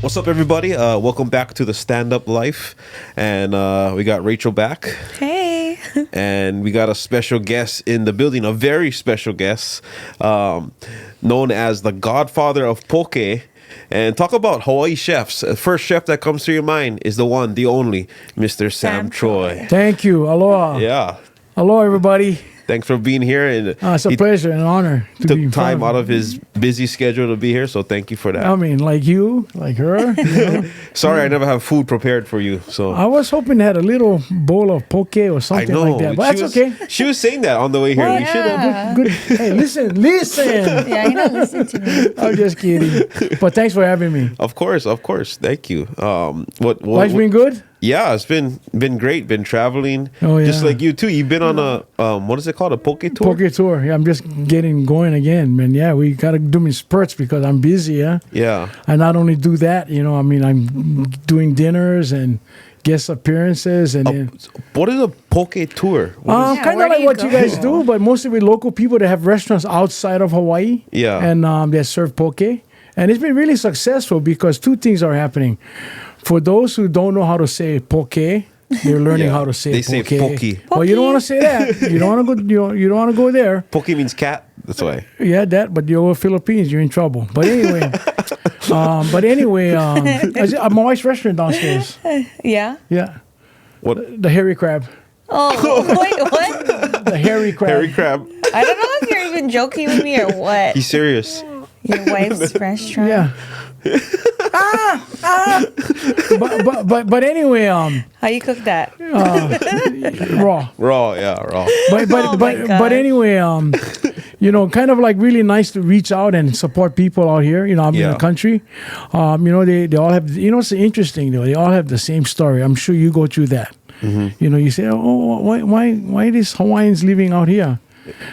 What's up, everybody? Welcome back to the Stand Up Life, and we got Rachel back. Hey. And we got a special guest in the building, a very special guest, known as the Godfather of Poke. And talk about Hawaii chefs. The first chef that comes to your mind is the one, the only, Mr. Sam Choy. Thank you. Aloha. Yeah. Hello, everybody. Thanks for being here. And It's a pleasure and an honor to be took time out of his busy schedule to be here, so thank you for that. I mean, like you, like her. You know? Sorry, I never have food prepared for you. So I was hoping to have a little bowl of poke or I something know, like that, but that's okay. She was saying that on the way here. Well, We should have. Yeah. Good. Hey, listen. Yeah, you're not listening to me. I'm just kidding. But thanks for having me. Of course. Thank you. Life's been good? Yeah, it's been great. Been traveling. Oh, yeah. Just like you too. You've been on a what is it called? A poke tour? Poke tour. Yeah, I'm just getting going again, man. Yeah, we got to do me spurts because I'm busy, yeah? Yeah. I not only do that, I'm doing dinners and guest appearances and then... What is a poke tour? Yeah, Kind where of do like you what go? you guys do, but mostly with local people that have restaurants outside of Hawaii. Yeah. And they serve poke. And it's been really successful because two things are happening. For those who don't know how to say poke, they're learning how to say They poke. say poke. Well, you don't want to say that. You don't want to go. You don't want to go there. Poke means cat. That's why. Yeah, that. But you're Philippines, you're in trouble. But anyway, my wife's restaurant downstairs. Yeah. Yeah, What? the hairy crab. Oh, wait, what? The hairy crab. Hairy crab. I don't know if you're even joking with me or what. He's serious. Your wife's restaurant. Yeah. But anyway, How you cook that? raw. Raw. Yeah, raw. Oh my gosh. But anyway, kind of like really nice to reach out and support people out here. I'm in Yeah. the country. They all have. It's interesting though. They all have the same story. I'm sure you go through that. Mm-hmm. You say, oh, why these Hawaiians living out here?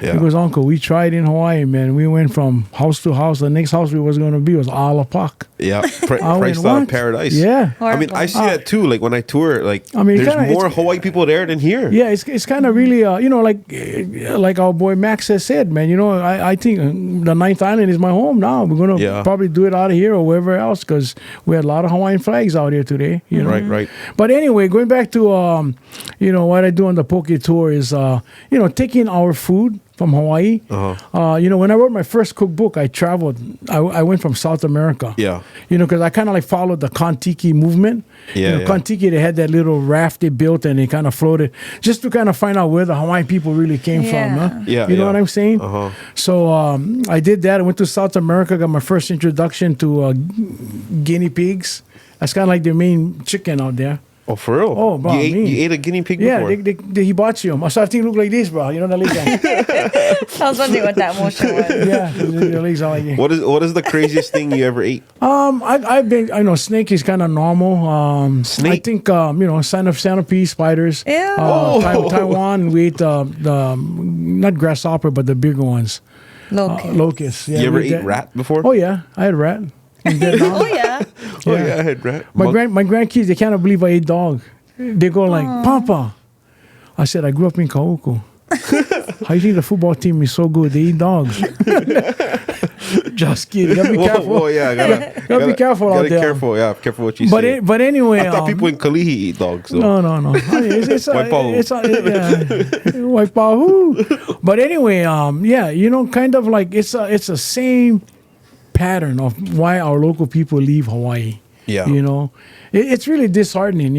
Yeah. Because Uncle, we tried in Hawaii, man. We went from house to house. The next house we was going to be was Alapak. Yeah, I went, Christ on what? paradise. Yeah. I mean, I see that too. Like when I tour, like I mean, there's kinda- more it's- Hawaii people there than here. Yeah, it's kind of really, like our boy Max has said, man. I think the Ninth Island is my home now. We're going to probably do it out of here or wherever else because we had a lot of Hawaiian flags out here today. Right. But anyway, going back to, what I do on the Poke Tour is, taking our food from Hawaii. When I wrote my first cookbook, I traveled. I went from South America. Yeah. Because I kind of like followed the Kontiki movement. Yeah. Kontiki, they had that little raft they built and they kind of floated just to kind of find out where the Hawaiian people really came from. Huh? Yeah, You know yeah. what I'm saying? So I did that. I went to South America, got my first introduction to guinea pigs. That's kind of like the main chicken out there. Oh, for real? Oh, bro, You ate a guinea pig Yeah, before? they hibachi them. So I think it looked like this, bro. You know the legs? I was wondering what that motion was. Yeah, the legs are like this. What is the craziest thing you ever ate? I know snake is kind of normal. Snake? I think centipede, spiders. Ew. Taiwan, we ate the not grasshopper, but the bigger ones. Locusts. Yeah, You ever we ate ate that. rat before? Oh yeah, I had rat. In Vietnam. Oh, yeah. Oh, yeah, I had rat. My grandkids, they cannot believe I ate dog. They go like, Papa. I said, I grew up in Kauku. How you think the football team is so good? They eat dogs. Just kidding. Gotta be careful. Whoa, yeah, Gotta be careful out gotta there. Careful what you say. But anyway, I thought people in Kalihi eat dogs. So. No. I mean, it's Waipahu. Waipahu. But anyway, kind of like it's the same pattern of why our local people leave Hawaii. Yeah. It's really disheartening.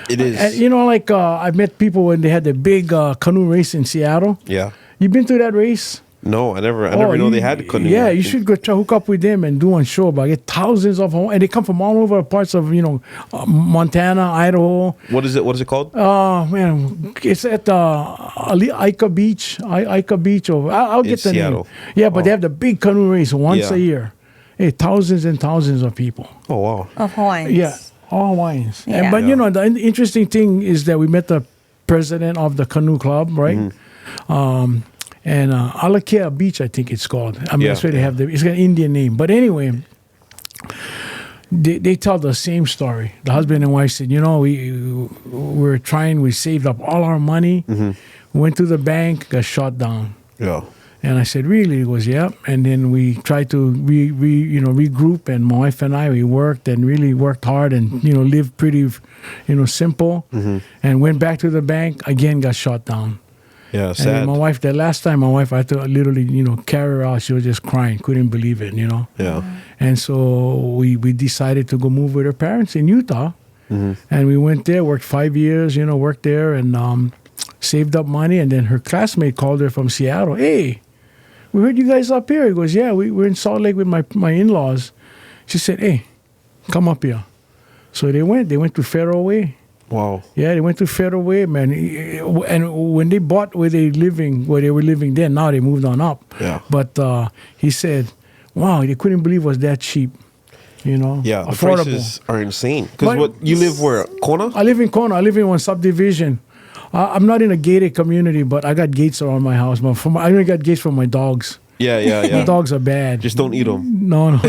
It is. And, I've met people when they had the big canoe race in Seattle. Yeah. You been to that race? No, I never know they had canoe. Yeah, you should go try hook up with them and do one show. But I get thousands of and they come from all over parts of Montana, Idaho. What is it called? Man, it's at Ica Beach. Ica Beach. I'll get the Seattle. name. Yeah, but they have the big canoe race once a year. Hey, thousands and thousands of people. Oh, wow. Of Hawaiians. Yeah, all Hawaiians. Yeah. But the interesting thing is that we met the president of the canoe club, right? And Alakea Beach, I think it's called. I mean, that's where they have it's got an Indian name. But anyway, they tell the same story. The husband and wife said, we saved up all our money, went to the bank, got shot down. Yeah. And I said, really? He goes, yeah. And then we tried to regroup, and my wife and I, we worked and really worked hard and, lived pretty, simple. And went back to the bank, again got shot down. Yeah, And then sad. my wife, the last time my wife, I had to literally, carry her out. She was just crying, couldn't believe it, Yeah. And so we decided to go move with her parents in Utah. And we went there, worked 5 years, worked there and saved up money. And then her classmate called her from Seattle. Hey, we heard you guys up here. He goes, yeah, we're in Salt Lake with my in-laws. She said, hey, come up here. So they went to Federal Way. Wow. Yeah, they went to Federal Way, man. And when they bought where they were living then, now they moved on up. Yeah. But he said, wow, they couldn't believe it was that cheap. Yeah, the affordable. prices are insane. Because But- you live where? Kona? I live in Kona. I live in one subdivision. I'm not in a gated community, but I got gates around my house. But I only got gates for my dogs. Yeah. My dogs are bad. Just don't eat them. No.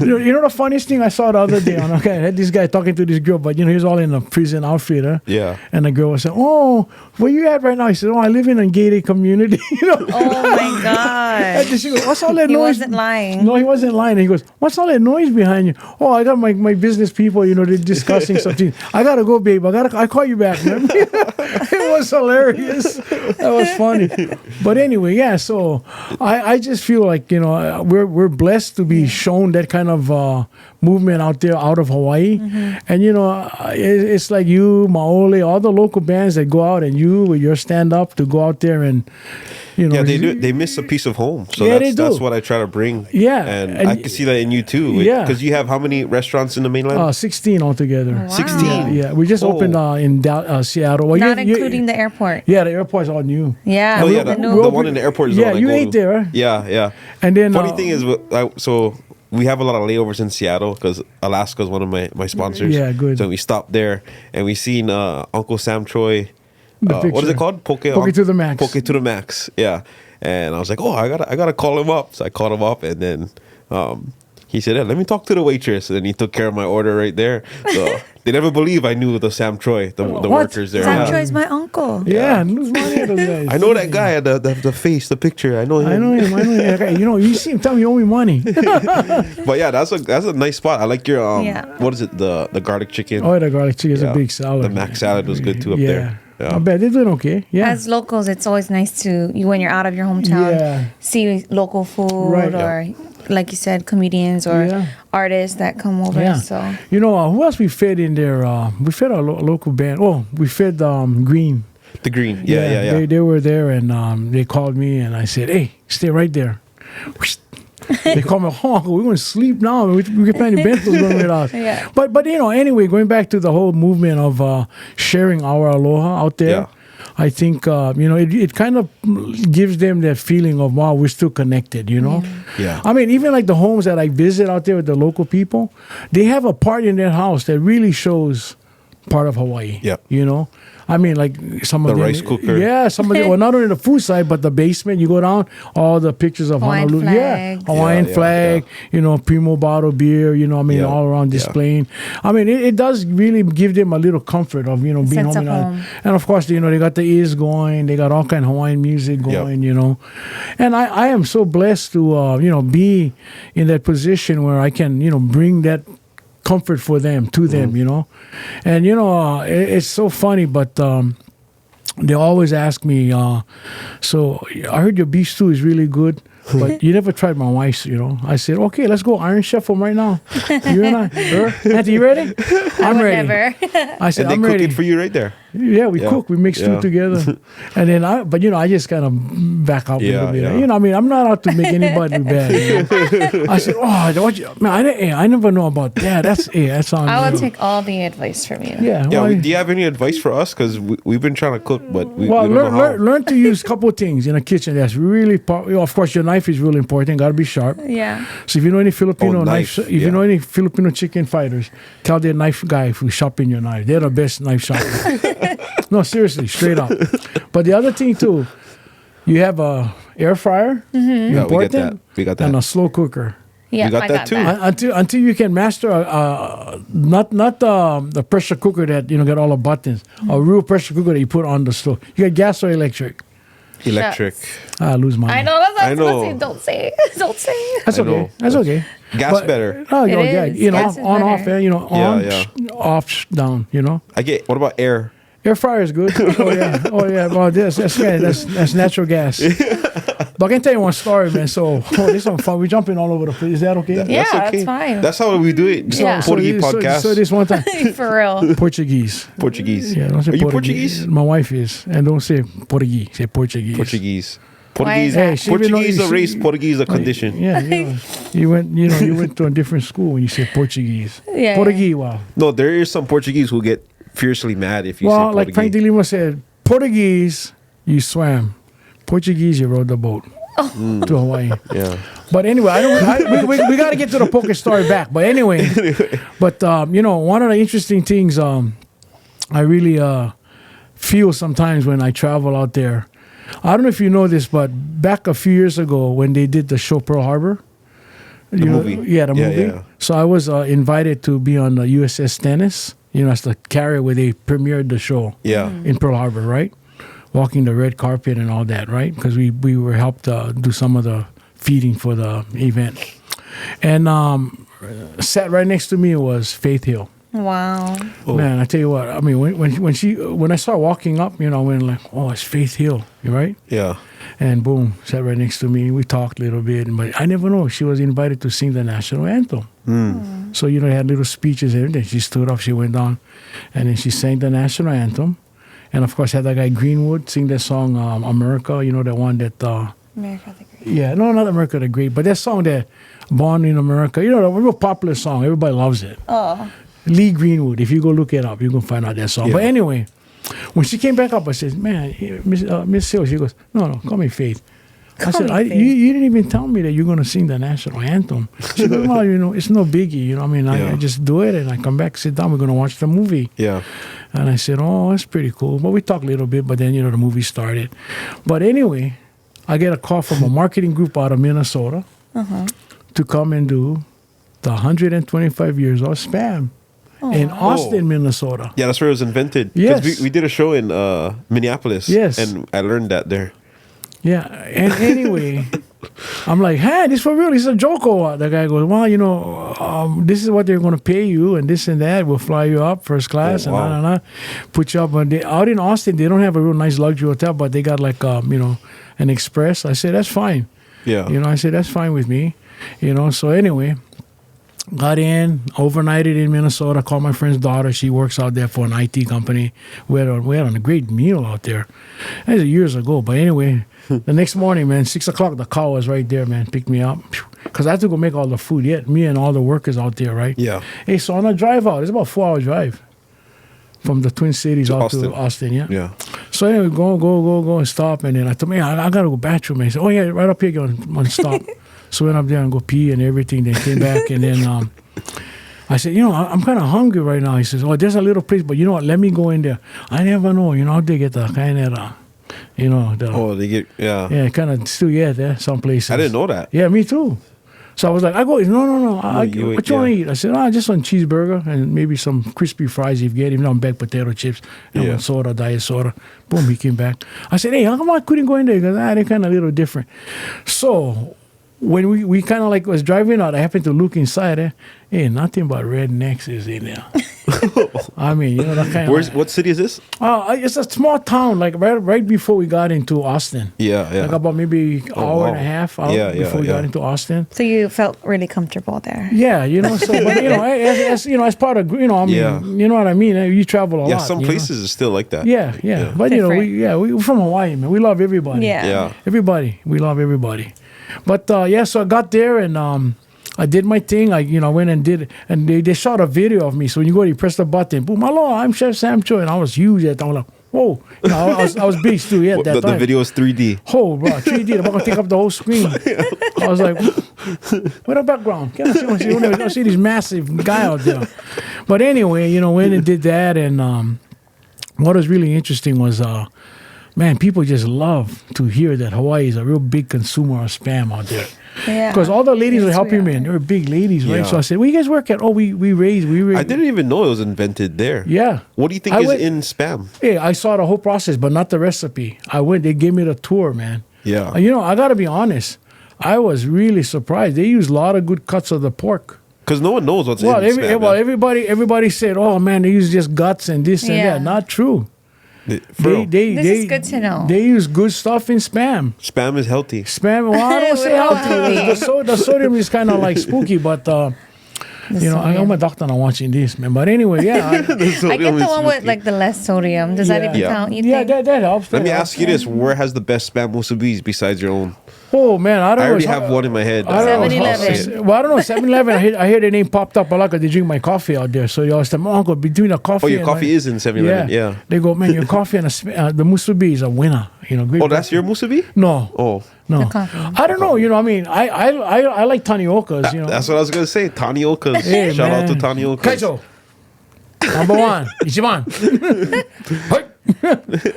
You know the funniest thing I saw the other day? I had this guy talking to this girl, but he's all in a prison outfit. Yeah. And the girl was saying, "Oh, where you at right now?" He said, "Oh, I live in a gated community." Oh my God. And then she goes, "What's all that He noise?" wasn't lying. No, he wasn't lying. He goes, "What's all that noise behind you?" "Oh, I got my business people. They're discussing something. I gotta go, babe. I call you back." Man. It was hilarious. That was funny. But anyway, yeah. So I just feel like we're blessed to be shown that kind of movement out there, out of Hawaii, and it's like you, Maole, all the local bands that go out, and you with your stand up to go out there and Yeah, they do. They miss a piece of home. So Yeah, they that's do. what I try to bring. Yeah, And I can see that in you too. Yeah. Because you have how many restaurants in the mainland? 16 altogether. Wow. 16. Yeah, we just Oh. opened in Seattle. Well, Not including the airport. Yeah, the airport's all new. Yeah. Oh yeah, the the, new- the one in the airport is the Yeah, one I you go ate to. there, right? Yeah. And then Funny thing is, so we have a lot of layovers in Seattle because Alaska is one of my sponsors. Yeah, good. So we stopped there and we seen Uncle Sam Choy. The What is picture. it called? Poke to the max. Poke to the max. Yeah. And I was like, oh, I gotta call him up. So I called him up, and then he said, yeah, let me talk to the waitress. And he took care of my order right there. So they never believe I knew the Sam Choy, the What? workers there. Sam Yeah. Choy's my uncle. Yeah, lose money out of guys. I know that guy, the face, the picture. I know him. I know him. Okay, you see him. Tell me you owe me money. But yeah, that's a nice spot. I like your Yeah. what is it? The garlic chicken. Oh, the garlic chicken is Yeah. a big salad. The mac salad was good too up there. Yeah. I bet they're doing okay. Yeah. As locals, it's always nice when you're out of your hometown, Yeah. see local food Right. or, like you said, comedians or Yeah. artists that come over. Yeah. So Who else we fed in there? We fed our local band. Oh, we fed Green. The green. Yeah. They were there and they called me and I said, hey, stay right there. They called me, we're going to sleep now. We can plan the bentos going with us. Yeah. But anyway, going back to the whole movement of sharing our aloha out there, Yeah. I think, it kind of gives them that feeling of, wow, we're still connected, Yeah. I mean, even like the homes that I visit out there with the local people, they have a part in their house that really shows part of Hawaii. Yeah. I mean, like some of The them, rice cooker. Yeah, some of them. Well, not only the food side, but the basement. You go down, all the pictures of Hawaiian Honolulu. Yeah, flags. Hawaiian Yeah, flag. Primo bottle beer. Yeah, all around yeah. displaying. I mean, it does really give them a little comfort of being Sense home. of home. And of course, they got the ears going. They got all kind of Hawaiian music going. And I am so blessed to be in that position where I can bring that comfort for them to them, and it's so funny, but they always ask me, so I heard your beef stew is really good, but you never tried my wife's, I said, okay, let's go Iron Chef them right now. You and I, Auntie, you ready? I'm would ready. never. I said, And they I'm cook ready. it for you right there. Yeah, we Yeah. cook, we mix Yeah. two together, and then I just kind of back up a Yeah, little bit. yeah. I mean, I'm not out to make anybody bad. I said, I never know about that. That's on. I will you. take all the advice from you. Yeah. Yeah. well, Do you have any advice for us? Because we've been trying to cook, but we well, don't know how. learn to use a couple of things in a kitchen. That's really, of course, your knife is really important. Got to be sharp. Yeah. So if you know any Filipino knife, if you yeah. know any Filipino chicken fighters, tell their knife guy who's shopping your knife. They're the best knife shopper. No, seriously, straight up. But the other thing too, you have a air fryer, Yeah, important, we got that. and a slow cooker. Yeah, You got I that got too. that. Until you can master not the pressure cooker that got all the buttons, a real pressure cooker that you put on the stove. You got gas or electric? Electric. Shucks. I lose my. I know. That's what I I was gonna know. say. Don't say it. Don't say it. That's I okay. know. That's okay. Gas But- better. Oh, It yeah, is. you know, Gas is on off, better. you know, on, Yeah. off, down, you know. I get. What about air? Air fryer is good. Oh yeah, oh yeah. Well, that's natural gas. But I can tell you one story, man. So this one fun. We're jumping all over the place. Is that okay? Yeah, that's fine. That's how we do it. Just Yeah. Portuguese podcast. So this one time, For real. Portuguese. Portuguese. Yeah, don't say Are you Portuguese. Portuguese? My wife is, and don't say Portuguese. Say Portuguese. Portuguese. Why is Portuguese. that? Hey, she even Portuguese know- a race. she- Portuguese a condition. Yeah, you went to a different school when you say Portuguese. Yeah. Portuguese. Wow. No, there is some Portuguese who get fiercely mad if you Well, say like Frank Portuguese. De Lima said, Portuguese, you swam. Portuguese, you rode the boat to Hawaii. Yeah. But anyway, we got to get to the poker story back. But anyway, but one of the interesting things I really feel sometimes when I travel out there. I don't know if you know this, but back a few years ago when they did the show Pearl Harbor, The movie. yeah, the movie. Yeah. So I was invited to be on the USS Stennis. That's the carrier where they premiered the show. Yeah. In Pearl Harbor, right? Walking the red carpet and all that, right? Because we were helped do some of the feeding for the event. And sat right next to me was Faith Hill. Wow. Oh. Man, I tell you what. I mean, when I started walking up, I went like, oh, it's Faith Hill, right? Yeah. And boom, sat right next to me. We talked a little bit, but I never know she was invited to sing the national anthem. So they had little speeches and everything. She stood up, she went down, and then she sang the national anthem. And of course, had that guy Greenwood sing that song "America." That one that. America the Great. Yeah, no, not America the Great, but that song that "Born in America." The real popular song. Everybody loves it. Oh. Lee Greenwood. If you go look it up, you can find out that song. Yeah. But anyway, when she came back up, I said, "Man, Miss Hill." She goes, "No, call me Faith." I said, me Faith. you didn't even tell me that you're going to sing the national anthem." She goes, "Well, it's no biggie. I just do it and I come back, sit down. We're going to watch the movie." Yeah. And I said, "Oh, that's pretty cool." But we talked a little bit, but then, the movie started. But anyway, I get a call from a marketing group out of Minnesota to come and do the 125 years of Spam in Austin, Minnesota. Yeah, that's where it was invented. 'Cause Yes. we did a show in Minneapolis. Yes. And I learned that there. Yeah, and anyway, I'm like, "Hey, this for real? This is a joke or what?" The guy goes, "Well, this is what they're going to pay you, and this and that. We'll fly you up first class, Oh, wow. and put you up." And out in Austin, they don't have a real nice luxury hotel, but they got like an express. I said, "That's fine." Yeah. I said, "That's fine with me." So anyway, got in, overnighted in Minnesota, called my friend's daughter. She works out there for an IT company. We had a great meal out there. That was years ago. But anyway, the next morning, man, 6 o'clock, the car was right there, man, picked me up. Because I had to go make all the food yet. Me and all the workers out there, right? Yeah. Hey, so on a drive out, it's about a 4-hour drive from the Twin Cities out to Austin, yeah? Yeah. So anyway, go and stop. And then I told me, I got to go bathroom. And he said, "Oh, yeah, right up here, you're going to stop." So went up there and go pee and everything. Then came back and then I said, "I'm kind of hungry right now." He says, "Oh, there's a little place, but you know what? Let me go in there." I never know. How they get the kind of, Oh, they get, yeah, kind of still there some places. I didn't know that. Yeah, me too. So I was like, "No. What you want to eat?" I said, just one cheeseburger and maybe some crispy fries if you get, even baked potato chips and one soda, diet soda. Boom, he came back. I said, "Hey, how come I couldn't go in there?" Because they're kind of a little different. So when we kind of was driving out, I happened to look inside. Hey, nothing but rednecks is in there. I mean, that kind of. What city is this? It's a small town, like right before we got into Austin. Yeah. Like about maybe hour and a half out before we got into Austin. So you felt really comfortable there. Yeah, So, but as part of, you know what I mean. You travel a lot. Yeah, some places are still like that. Yeah. But Different. we're from Hawaii, man. We love everybody. Yeah. Everybody, we love everybody. But so I got there and I did my thing. I went and did it, and they shot a video of me. So when you go, you press the button, boom, hello, I'm Chef Sam Choy, and I was huge at that. I was like, whoa, I was big too. Yeah, at that time. The video is 3D. Oh, bro, 3D. I'm gonna take up the whole screen. I was like, "Where the background? Can I see this massive guy out there?" But anyway, went and did that, and what was really interesting was, man, people just love to hear that Hawaii is a real big consumer of spam out there. Yeah. Because all the ladies were Yes, helping we me, are. and they were big ladies, right? Yeah. So I said, "Where you guys work at?" Oh, we raise. I didn't even know it was invented there. Yeah. What do you think I is went- in spam? Hey, I saw the whole process, but not the recipe. I went. They gave me the tour, man. Yeah. And, I got to be honest. I was really surprised. They use a lot of good cuts of the pork. Because no one knows what's Well, in spam. man. everybody said, "Oh man, they use just guts and this and Yeah. that." Not true. For real. This is good to know. They use good stuff in spam. Spam is healthy. Spam. Well, I don't say We're all healthy. healthy. The sodium is kind of like spooky, but I know my doctor not watching this, man. But anyway, yeah. I get the one with like the less sodium. Does that Yeah. even Yeah. count? You Yeah, think? that helps. Let me that ask you this: where has the best spam musubis besides your own? Oh man, I don't I know. already It's- have one in my head. I don't know. 7-Eleven. Well, I don't know. 7-Eleven. I hear their name popped up a lot because they drink my coffee out there. So you always tell me, "Uncle, between the coffee." Oh, your and coffee my-" is in 7-Eleven. Yeah. They go, "Man, your coffee and the musubi is a winner." Great Oh, that's coffee. your musubi? No. Oh, No. coffee. I don't know. I mean, I like Tanioka's. that's what I was gonna say. Tanioka's. Hey, Shout out to man. Tanioka's. Kaizo. Number one. Ichiban. Hey.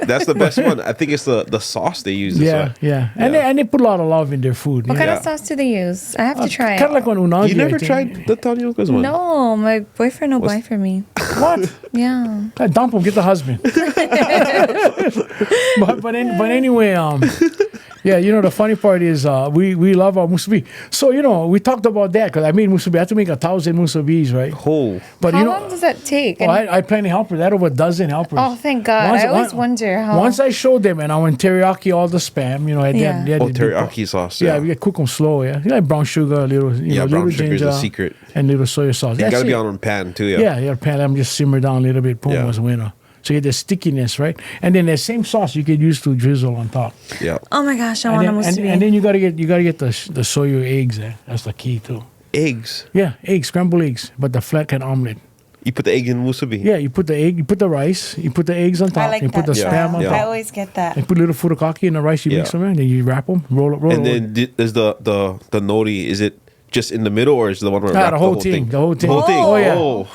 That's the best one. I think it's the sauce they use. Yeah. And they put a lot of love in their food. What kind Yeah. of sauce do they use? I have to try Kind of it. like on unagi. You never I think. tried the Tanioka's one? No, my boyfriend will buy for me. What? Yeah. Dump him, get the husband. but anyway, yeah, the funny part is we love our musubi. So we talked about that because I made musubi. I had to make 1,000 musubis, right? Oh, But How long does that take? oh, I had plenty of helpers. I had over a dozen helpers. Oh, thank God. I always wonder how. Once I showed them, and I went teriyaki all the spam. Yeah. They had oh, to do- teriyaki sauce. Yeah, we cook them slow. Yeah, you like brown sugar, a little, Yeah, little brown sugar is the ginger, secret. and little soy sauce. You That's gotta be it. on pan too. Yeah, pan them just simmer down a little bit. Boom, Yeah. was winner. So you get the stickiness, right? And then the same sauce you could use to drizzle on top. Yeah. Oh my gosh, I And want a then, musubi. and then you gotta get the soya eggs. That's the key too. Eggs. Yeah, eggs, scrambled eggs, but the flathead omelet. You put the egg in musubi. Yeah, you put the egg, you put the rice, you put the eggs on top, I like you put that. the Yeah. spam on Yeah. I top. always get that. You put a little furikake in the rice, you mix Yeah. them in, then you wrap them, roll it. And then is the nori? Is it just in the middle, or is the one where the whole thing, the whole thing. The whole thing. Oh yeah, Oh.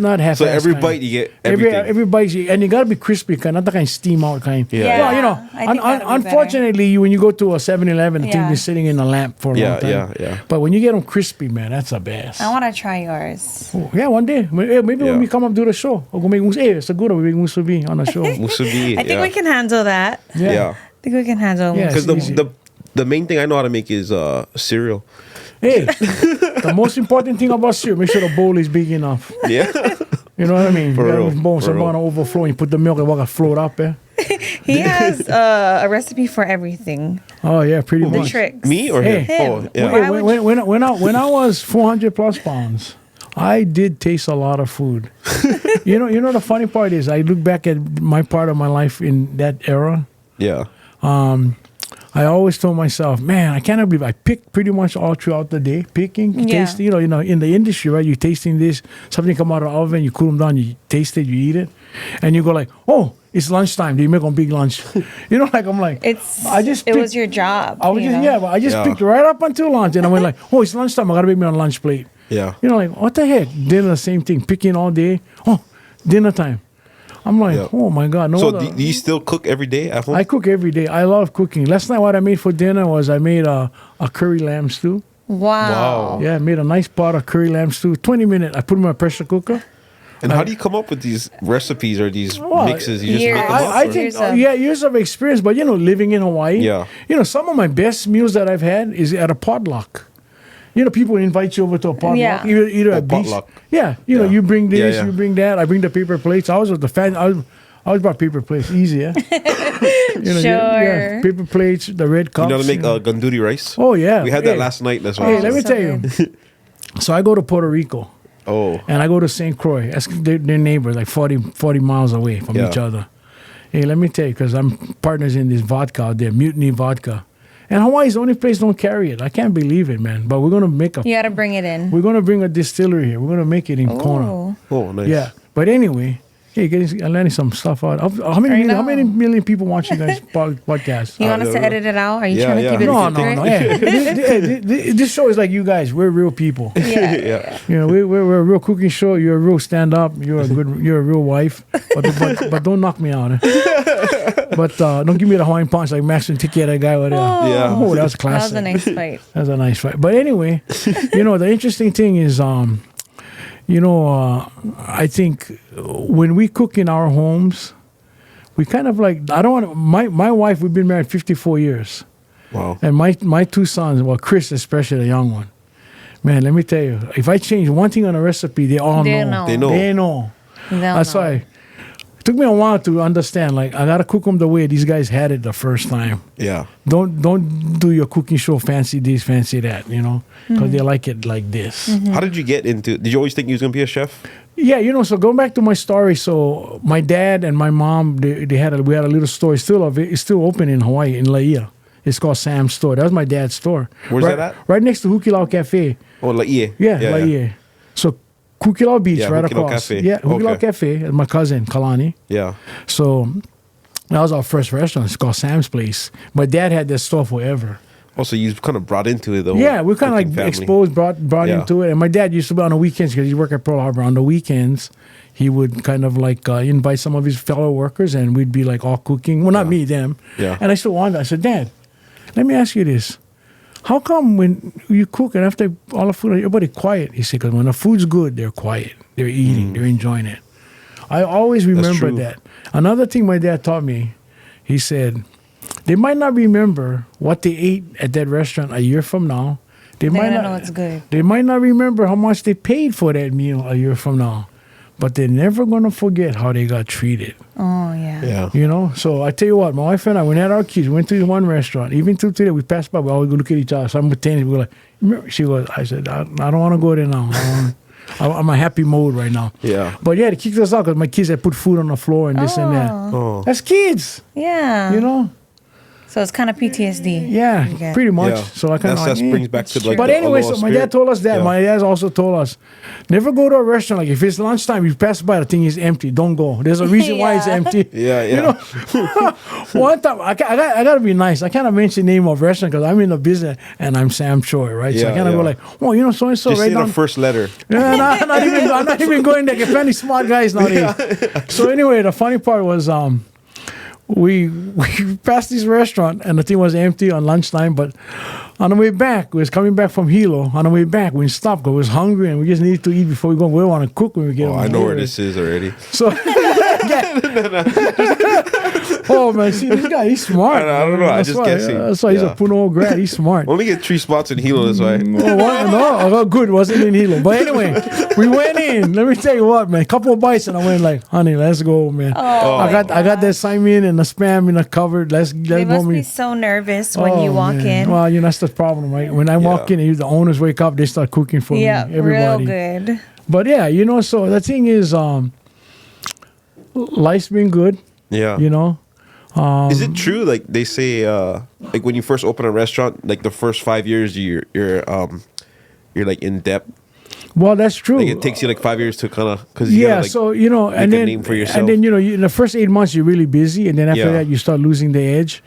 not half. So every bite you get Every everything. bite, and you gotta be crispy, kind, not the kind of steam out kind. Yeah. Yeah, Well, I think that'd be unfortunately, when you go to a 7-Eleven, the thing Yeah. is sitting in a lamp for a long time. Yeah. But when you get them crispy, man, that's the best. I want to try yours. Oh, yeah, one day. Maybe when Yeah. we come up do the show, we'll go make hey, it's a good one. We make musubi on the show. Musubi. I think we can handle that. Yeah. I think we can handle Yeah. Because It's easy. the main thing I know how to make is cereal. Hey, the most important thing about cereal, make sure the bowl is big enough. Yeah. You know what I mean? For You got real, those bowls, for some real. want to overflow. You put the milk and walk to float up there. He has a recipe for everything. Oh yeah, pretty The much. tricks. Me or Hey. him? Oh, yeah. Why Hey, would when I was 400 plus pounds, I did taste a lot of food. you know the funny part is I look back at my part of my life in that era. Yeah. I always told myself, man, I cannot believe I picked pretty much all throughout the day, picking, Yeah. tasting. In the industry, right? You're tasting this, something come out of the oven, you cool them down, you taste it, you eat it, and you go like, oh, it's lunchtime. They make a big lunch. I'm like, It picked- was your job. I was you just know? but I just Yeah. picked right up until lunch, and I went like, oh, it's lunchtime. I gotta make me on a lunch plate. Yeah. Like what the heck? Dinner, the same thing. Picking all day. Oh, dinner time. I'm like, Yeah. oh my god, no. So other- do you still cook every day at home? I cook every day. I love cooking. Last night, what I made for dinner was I made a curry lamb stew. Wow. Yeah, I made a nice pot of curry lamb stew. 20 minutes. I put it in my pressure cooker. And how do you come up with these recipes or these Well, mixes? You just years. make them up? I or- think, Years of- years of experience, but living in Hawaii. Yeah. Some of my best meals that I've had is at a potluck. People invite you over to a potluck, Yeah. either Oh, a beach. potluck. Yeah, Yeah. you bring this, Yeah, yeah. you bring that. I bring the paper plates. I was with the fan. I was brought paper plates, easy, yeah. Sure. Paper plates, the red cups. You know how to make ganduri rice? Oh yeah, We had Hey. that last night. That's why. Hey, let me so tell you. So I go to Puerto Rico Oh. and I go to St. Croix. They're neighbors, like 40 miles away from Yeah. each other. Hey, let me tell you, because I'm partners in this vodka out there, Mutiny Vodka. And Hawaii's the only place don't carry it. I can't believe it, man. But we're gonna make You got to bring it in. we're gonna bring a distillery here. We're gonna make it in Kona. Oh. Oh, nice. Yeah. But anyway, Hey, I'm learning some stuff out. How many million people watch you guys podcast? You want us to edit it out? Are you trying to keep it No. secret? This show is like you guys. We're real people. Yeah. You know, we're a real cooking show. You're a real stand-up. You're a real wife. But don't knock me out. But don't give me the Hawaiian punch like Max and Tiki, that guy over there. Oh, that was classic. That was a nice fight. That was a nice fight. But anyway, the interesting thing is, I think when we cook in our homes, we kind of like, I don't want my wife, we've been married 54 years. Wow. And my two sons, well, Chris especially, the young one, man, let me tell you, if I change one thing on a recipe, they all know. They know. That's why it took me a while to understand. Like, I gotta cook them the way these guys had it the first time. Yeah. Don't do your cooking show fancy this, fancy that, because they like it like this. How did you get into? Did you always think you was gonna be a chef? Yeah, so going back to my story, so my dad and my mom, we had a little store. It's still open in Hawaii, in Laia. It's called Sam's Store. That was my dad's store. Where's that at? Right next to Hukilau Cafe. Oh, Laie. Yeah, Laie. So Hukilau Beach, right Hukilau across. Cafe. Yeah, Hukilau Cafe. And my cousin, Kalani. Yeah. So that was our first restaurant. It's called Sam's Place. My dad had that store forever. Also, you kind of brought into it, though. Yeah, we kind of like exposed, brought into it. And my dad used to be on the weekends because he worked at Pearl Harbor. On the weekends, he would kind of like invite some of his fellow workers, and we'd be like all cooking. Well, not me, them. Yeah. And I still wanted. I said, Dad, let me ask you this. How come when you cook and after all the food, everybody quiet? He said, because when the food's good, they're quiet. They're eating. They're enjoying it. I always remember that. Another thing my dad taught me, he said, they might not remember what they ate at that restaurant a year from now. They might not know it's good. They might not remember how much they paid for that meal a year from now. But they're never going to forget how they got treated. Oh, yeah. So I tell you what, my wife and I, when we had our kids, we went to one restaurant. Even to today, we passed by, we always go look at each other. Simultaneously, we were like, remember? She goes, I said, I don't want to go there now. I'm a happy mode right now. Yeah. But yeah, they kicked us out because my kids had put food on the floor and this and that. Oh. That's kids. Yeah. So it's kind of PTSD. Yeah, pretty much. Yeah. So I kind of that brings back to like. But anyway, so my dad told us that. Yeah. My dad also told us, never go to a restaurant. Like if it's lunchtime, you pass by, the thing is empty. Don't go. There's a reason why it's empty. Yeah. One time, I gotta be nice. I can't mention the name of restaurant because I'm in the business and I'm Sam Choy, right? So I kind of go like, so and so. Just right say down the first letter. Yeah, I'm not even going there. Get plenty smart guys nowadays. So anyway, the funny part was we passed this restaurant and the thing was empty on lunchtime, but on the way back, we was coming back from Hilo. On the way back, we stopped because we was hungry and we just needed to eat before we go. We don't want to cook when we get home. I know where this is already. So, oh man, see this guy, he's smart. I don't know. I'm just guessing. That's why he's a Puno grad. He's smart. Only get 3 spots in Hilo, that's why. No, good. Wasn't in Hilo. But anyway, we went in. Let me tell you what, man. Couple of bites and I went like, honey, let's go, man. I got that salmon and the spam in the cupboard. Let's They go. must be so nervous when you walk in. Well, that's the problem, right? When I walk in, the owners wake up, they start cooking for me. Everybody. Real good. But yeah, so the thing is, life's been good. Yeah. Is it true? Like they say, like when you first open a restaurant, like the first 5 years, you're like in debt. Well, that's true. Like it takes you like 5 years to kind of so and then name for yourself. And then in the first 8 months you're really busy, and then after that you start losing the edge.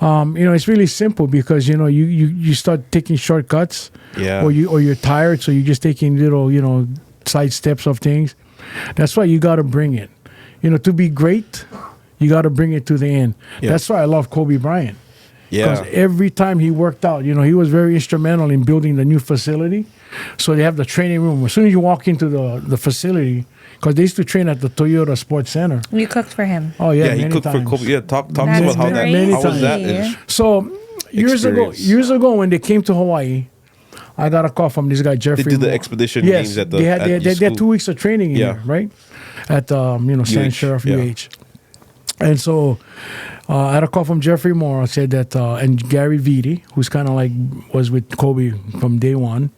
It's really simple because you start taking shortcuts. Yeah. Or you're tired, so you're just taking little side steps of things. That's why you got to bring it. To be great, you got to bring it to the end. Yeah. That's why I love Kobe Bryant. Yeah. Because every time he worked out, he was very instrumental in building the new facility. So they have the training room. As soon as you walk into the facility, because they used to train at the Toyota Sports Center. You cooked for him. Oh, yeah, he cooked times. for Kobe. Yeah, talk to us about how was that? So years ago when they came to Hawaii, I got a call from this guy, Jeffrey. They did the expedition games at the they had 2 weeks of training in there, right? At San Sheriff UH. And so I had a call from Jeffrey Moore. Said that, and Gary Vitti, who's kind of like was with Kobe from day one.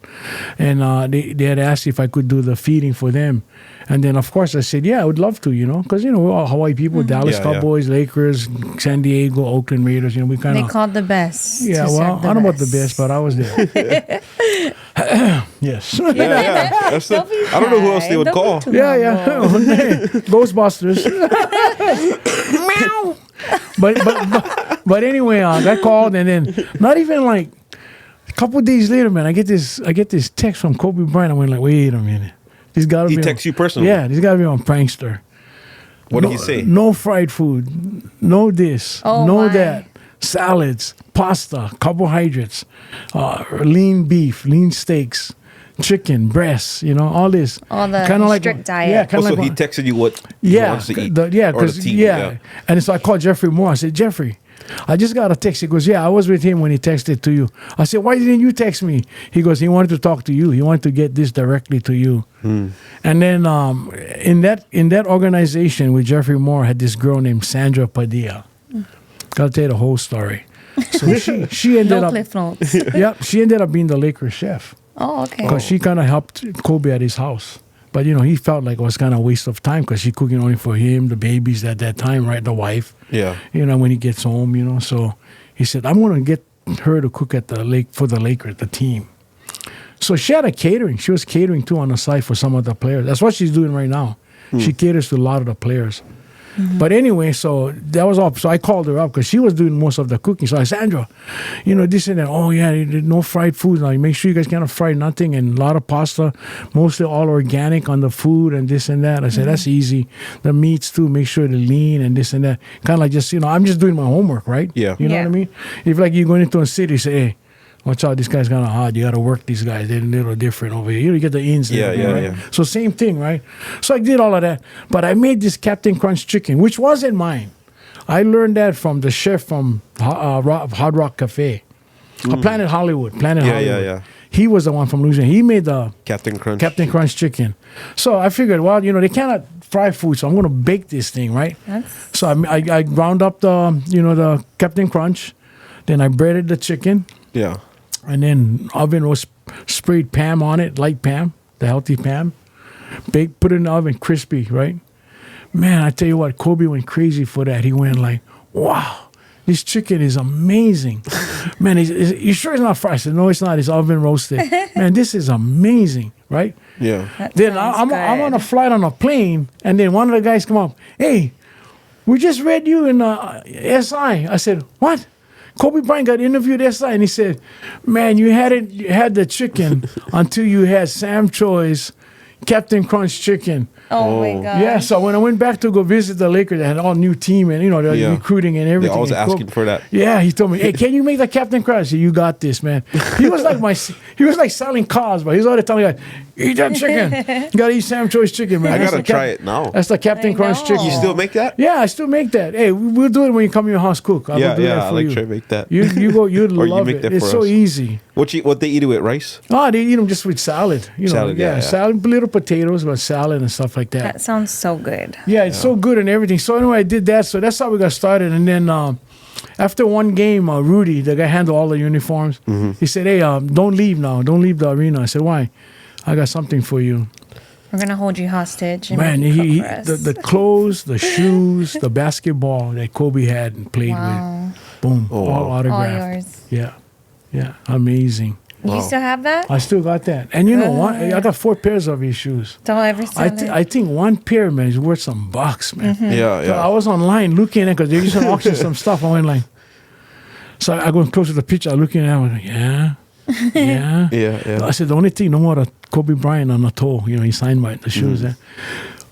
And they had asked if I could do the feeding for them. And then, of course, I said, yeah, I would love to, because, we're all Hawaii people, Dallas Cowboys, Lakers, San Diego, Oakland Raiders, we kind of... They called the best. Yeah, well, I don't know about the best, but I was there. Yes. Yeah, yeah. That's Don't be I don't know who else they would shy. call. Don't be too Yeah, humble. yeah. Ghostbusters. Meow. But anyway, I got called, and then not even like a couple of days later, man, I get this text from Kobe Bryant. I went like, wait a minute, this got to be. He texts you personally? Yeah, this got to be on Prankster. What did he say? No fried food, no this, Oh, no my. that. Salads, pasta, carbohydrates, lean beef, lean steaks, chicken, breasts, all this. All the Kinda strict diet. Yeah, kind Also, of like he texted you what he yeah, wants to eat. yeah, or the because team. And so I called Jeffrey Moore. I said, Jeffrey, I just got a text. He goes, yeah, I was with him when he texted to you. I said, why didn't you text me? He goes, he wanted to talk to you. He wanted to get this directly to you. And then in that organization with Jeffrey Moore had this girl named Sandra Padilla. Gotta tell you the whole story. So she ended No up. cliff notes. Yep, she ended up being the Lakers chef Oh, okay. because she kind of helped Kobe at his house. But he felt like it was kind of a waste of time because she cooking only for him, the babies at that time, right? The wife. Yeah. When he gets home, So he said, I'm going to get her to cook at the lake for the Lakers, the team. So she had a catering. She was catering too on the side for some of the players. That's what she's doing right now. She caters to a lot of the players. But anyway, so that was all. So I called her up because she was doing most of the cooking. So I said, Sandra, this and that. Oh, yeah, no fried food. Now, make sure you guys can't fry nothing and a lot of pasta, mostly all organic on the food and this and that. I said, that's easy. The meats, too, make sure they're lean and this and that. Kind of like just, I'm just doing my homework, right? Yeah. You know what I mean? If like you're going into a city, say, hey, watch out, this guy's kind of hard. You got to work these guys. They're a little different over here. You get the ins there. Yeah, right? yeah. So same thing, right? So I did all of that. But I made this Captain Crunch chicken, which wasn't mine. I learned that from the chef from Hard Rock Cafe. Planet Hollywood. Yeah. He was the one from Louisiana. He made the Captain Crunch. Captain Crunch chicken. So I figured, well, they cannot fry food, so I'm going to bake this thing, right? So I ground up the Captain Crunch. Then I breaded the chicken. Yeah. And then oven roast, sprayed Pam on it, light Pam, the healthy Pam. Baked, put it in the oven, crispy, right? Man, I tell you what, Kobe went crazy for that. He went like, wow, this chicken is amazing. Man, you sure it's not fried? I said, no, it's not. It's oven roasted. Man, this is amazing, right? Yeah. Then I'm on a flight on a plane, and then one of the guys come up, hey, we just read you in SI. I said, what? Kobe Bryant got interviewed SI, and he said, man, you had the chicken until you had Sam Choy's Captain Crunch chicken. Oh my God. Yeah, so when I went back to go visit the Lakers, they had all new team and they're recruiting and everything. They always And asking for that. Yeah, he told me, "Hey, can you make the Captain Crunch?" I said, "You got this, man." He was like selling cars, but he's already telling me, like, "Eat that chicken. You gotta eat Sam Choi's chicken, man." I That's gotta the try it now. That's the Captain I Crunch know. chicken. You still make that? Yeah, I still make that. Hey, we'll do it when you come to your house cook. I will do that I for like you. try to make that. You go, you'd Or you love make it. that It's for so us. easy. What they eat it with rice? Oh, they eat them just with salad. Salad, yeah. salad, little potatoes, but salad and stuff like that. That sounds so good. Yeah, it's so good and everything. So anyway, I did that. So that's how we got started. And then after one game, Rudy, the guy handled all the uniforms, he said, "Hey, don't leave now. Don't leave the arena." I said, "Why?" "I got something for you." We're gonna hold you hostage. And Man, make you cook for us. the clothes, the shoes, the basketball that Kobe had and played Wow. with. Boom, all All autographed. yours. Yeah, amazing. You still have that? I still got that. And you know what? I got 4 pairs of his shoes. Don't ever sell it. I think one pair, man, is worth some bucks, man. Yeah, So I was online looking at it because they used to auction some stuff. I went like, so I go close to the picture, I'm looking at it, I went like, yeah. Yeah. I said, the only thing, no more the Kobe Bryant on the toe. He signed the shoes there.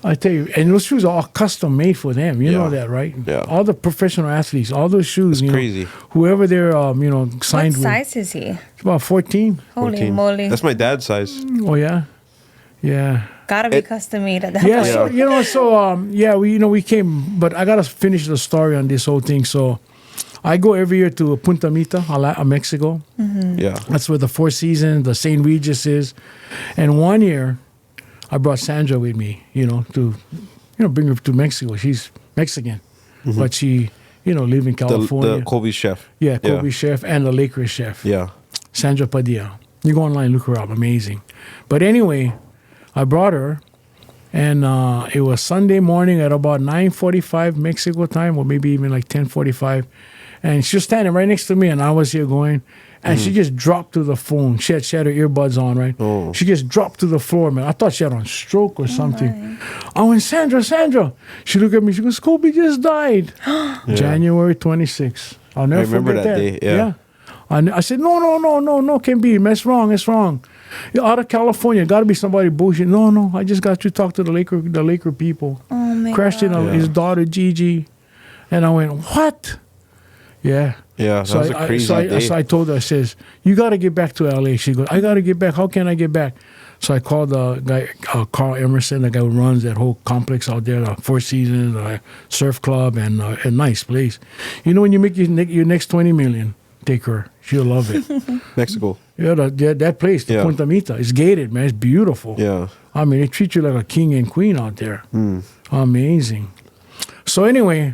I tell you, and those shoes are all custom made for them. You know that, right? Yeah. All the professional athletes, all those shoes, crazy. Whoever they're, What signed with. size is he? It's about 14. Holy 14. moly. That's my dad's size. Oh, yeah? Yeah. Gotta be custom made at that Yeah, point. so we came, but I gotta finish the story on this whole thing. So I go every year to Punta Mita, Mexico. Yeah. That's where the Four Seasons, the St. Regis is. And one year, I brought Sandra with me, to bring her to Mexico. She's Mexican, but she live in California. The Kobe chef. Yeah, Kobe chef and the Lakers chef. Yeah. Sandra Padilla. You go online, look her up. Amazing. But anyway, I brought her, and it was Sunday morning at about 9:45 Mexico time, or maybe even like 10:45. And she was standing right next to me, and I was here going, and she just dropped to the phone. She had her earbuds on, right? Oh. She just dropped to the floor, man. I thought she had a stroke or something. I went, Sandra. She looked at me. She goes, Kobe just died. January 26th. I'll never remember forget that day, yeah. I said, no, can't be. That's wrong. You're out of California. Got to be somebody bullshit. No, I just got to talk to the Laker people. Oh my Crashed God. in his daughter, Gigi. And I went, what? Yeah. Yeah, that was a crazy day. So I told her, I says, you got to get back to LA. She goes, I got to get back. How can I get back? So I called the guy, Carl Emerson, the guy who runs that whole complex out there, the Four Seasons, surf club, and a nice place. You know, when you make your next 20 million, take her. She'll love it. Mexico. Yeah, that place, the Punta Mita, it's gated, man. It's beautiful. Yeah. I mean, they treat you like a king and queen out there. Amazing. So anyway,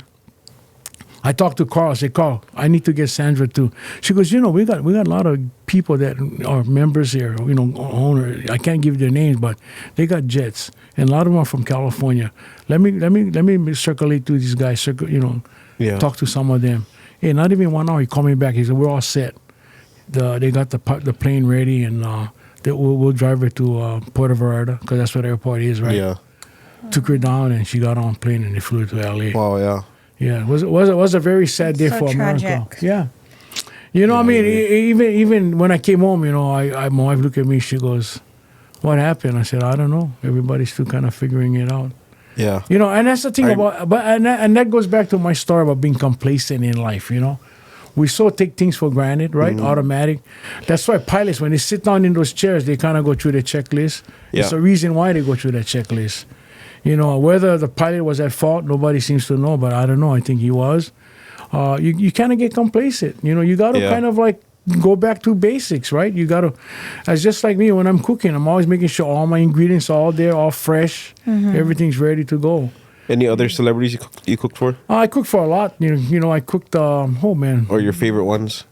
I talked to Carl. I said, Carl, I need to get Sandra too. She goes, we got a lot of people that are members here, owners. I can't give their names, but they got jets, and a lot of them are from California. Let me circulate to these guys. Talk to some of them. Hey, not even 1 hour. He called me back. He said, we're all set. They got the plane ready, and we'll drive her to Puerto Vallarta, because that's where the airport is, right? Yeah. Took her down, and she got on a plane, and they flew to LA. Wow, yeah. Yeah, it was a very sad day So for America. tragic. Yeah. I mean, even when I came home, my wife looked at me, she goes, what happened? I said, I don't know. Everybody's still kind of figuring it out. Yeah. And that's the thing and that goes back to my story about being complacent in life, We so take things for granted, right? Automatic. That's why pilots, when they sit down in those chairs, they kind of go through the checklist. Yeah. It's a reason why they go through that checklist. Whether the pilot was at fault, nobody seems to know, but I don't know. I think he was. You kind of get complacent. You got to kind of like go back to basics, right? You got to, it's just like me when I'm cooking. I'm always making sure all my ingredients are all there, all fresh. Everything's ready to go. Any other celebrities you cooked for? I cooked for a lot. I cooked, Or your favorite ones?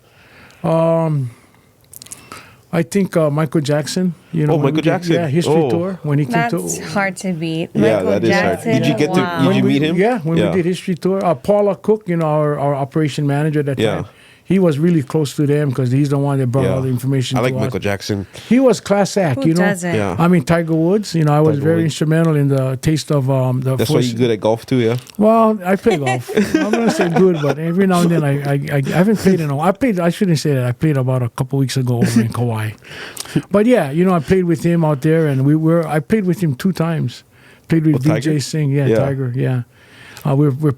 I think Michael Jackson. Michael Jackson. Yeah, history tour when he came to. That's hard to beat. Yeah, Michael that is hard. Jackson. Did you meet him? Yeah, when we did history tour. Paula Cook, our operation manager at that time. He was really close to them because he's the one that brought all the information I to like us. Michael Jackson. He was class act, Who doesn't? Yeah. I mean, Tiger Woods, I was Tiger very Woods. instrumental in the taste of the That's why you're good at golf too, yeah? Well, I play golf. I'm going to say good, but every now and then I haven't played in a while. I shouldn't say that. I played about a couple weeks ago over in Kauai. But yeah, I played with him out there, and I played with him 2 times. Played with DJ Tiger? Singh, Yeah. Tiger, yeah. We're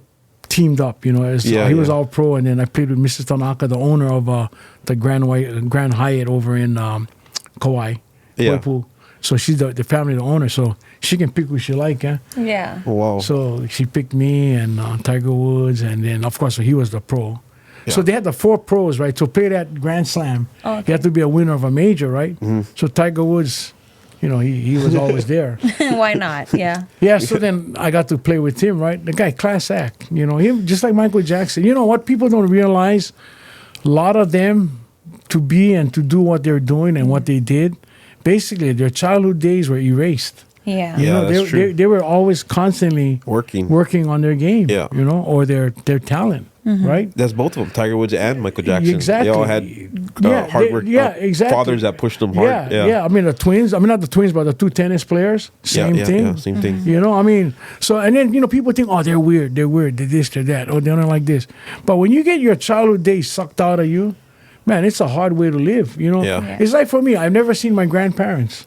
teamed up, he was all pro, and then I played with Mrs. Tanaka, the owner of the Grand Hyatt over in Kauai, Whirlpool. So she's the family, the owner, so she can pick who she like, huh? Yeah. Oh, wow. So she picked me and Tiger Woods, and then of course he was the pro. Yeah. So they had the 4 pros, right? To play that Grand Slam, you have to be a winner of a major, right? So Tiger Woods, he was always there. Why not? Yeah. Yeah, so then I got to play with him, right? The guy, class act, him, just like Michael Jackson. What people don't realize, a lot of them, to be and to do what they're doing and what they did, basically their childhood days were erased. Yeah. Yeah. That's true. They were always constantly Working on their game, Yeah. Or their talent, right? That's both of them, Tiger Woods and Michael Jackson. Exactly. They all had hard work. Exactly. Fathers that pushed them hard. Yeah. I mean, the twins. I mean, not the twins, but the 2 tennis players. Same thing. Yeah, same thing. I mean, so and then people think, oh, they're weird, they're this, they're that, or they're not like this. But when you get your childhood days sucked out of you, man, it's a hard way to live. Yeah. It's like for me, I've never seen my grandparents.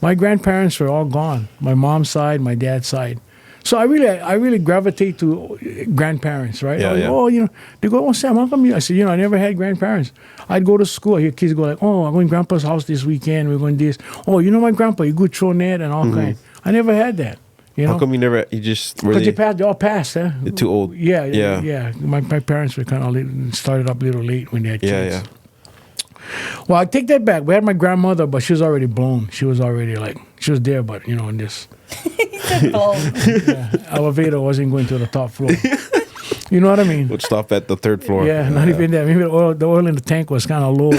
My grandparents were all gone. My mom's side, my dad's side. So I really gravitate to grandparents, right? Yeah, yeah. Oh, they go, oh, Sam, how come you? I said, I never had grandparents. I'd go to school. I hear kids go like, oh, I'm going to Grandpa's house this weekend. We're going this. Oh, my Grandpa, you good throw net and all kinds. I never had that. How come you just Because really... they all passed, huh? They're too old. Yeah. My parents were kind of started up a little late when they had kids. Yeah. Well, I take that back. We had my grandmother, but she was already blown. She was already she was there, but in this elevator wasn't going to the top floor. You know what I mean? Would stop at the 3rd floor. Yeah, not even that. Maybe the oil in the tank was kind of low.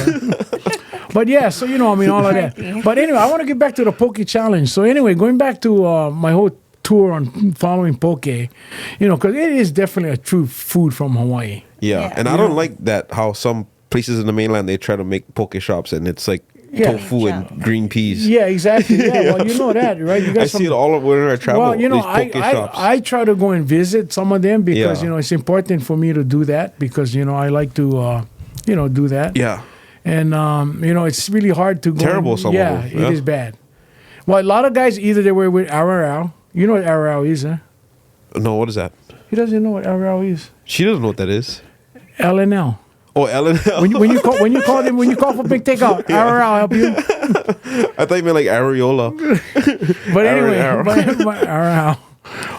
But yeah, so all of that. But anyway, I want to get back to the Poke Challenge. So anyway, going back to my whole tour on following Poke, because it is definitely a true food from Hawaii. Yeah. And I don't like that how some places in the mainland they try to make poke shops and it's like tofu and green peas. Yeah, exactly. Yeah, well, you know that, right? You got I see it all over when I travel. Well, you know, these poke shops. I try to go and visit some of them because, Yeah. you know, it's important for me to do that because, you know, I like to, you know, do that. Yeah. And, you know, it's really hard to go. Terrible, some of yeah, them, it is bad. Well, a lot of guys, either they were with arrao. You know what arrao is, huh? No, what is that? He doesn't know what arrao is. She doesn't know what that is. LNL. Oh, Ellen. When you call for big takeout, arrao, I'll help you. I thought you meant like areola. But anyway, Arrao.